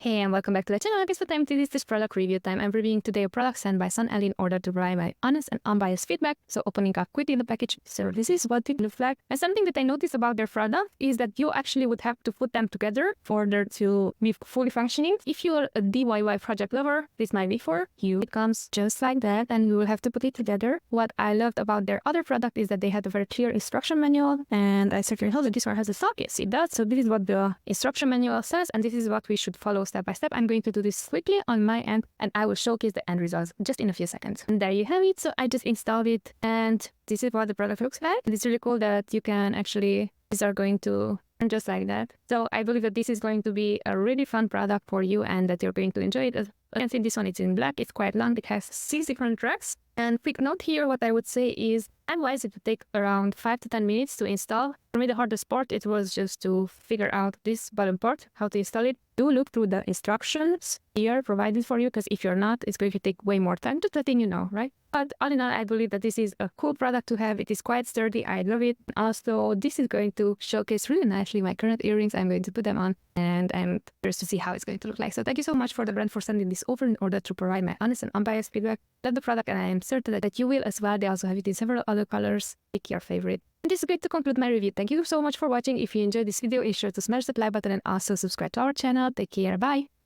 Hey, and welcome back to the channel. Guess what time it is? This product review time. I'm reviewing today a product sent by SUNALLY in order to provide my honest and unbiased feedback. So opening up quickly the package. So this is what it looks like. And something that I noticed about their product is that you actually would have to put them together for there to be fully functioning. If you're a DIY project lover, this might be for you. It comes just like that and you will have to put it together. What I loved about their other product is that they had a very clear instruction manual, and I certainly hope that this one has a stock. Yes, it does. So this is what the instruction manual says, and this is what we should follow step by step. I'm going to do this quickly on my end, and I will showcase the end results just in a few seconds. And there you have it. So I just installed it, and this is what the product looks like. And it's really cool that you can actually, these are going to just like that. So I believe that this is going to be a really fun product for you and that you're going to enjoy it. As you can see, this one is in black. It's quite long. It has 6 different tracks. And quick note here, what I would say is, time-wise, it would take around 5 to 10 minutes to install. For me, the hardest part, it was just to figure out this bottom part, how to install it. Do look through the instructions here provided for you, because if you're not, it's going to take way more time. Just letting you know, right? But all in all, I believe that this is a cool product to have. It is quite sturdy. I love it. Also, this is going to showcase really nicely my current earrings. I'm going to put them on, and I'm curious to see how it's going to look like. So thank you so much for the brand for sending this over in order to provide my honest and unbiased feedback. Love the product, and I am certain that you will as well. They also have it in several other colors. Pick your favorite. And this is going to conclude my review. Thank you so much for watching. If you enjoyed this video, be sure to smash that like button and also subscribe to our channel. Take care. Bye.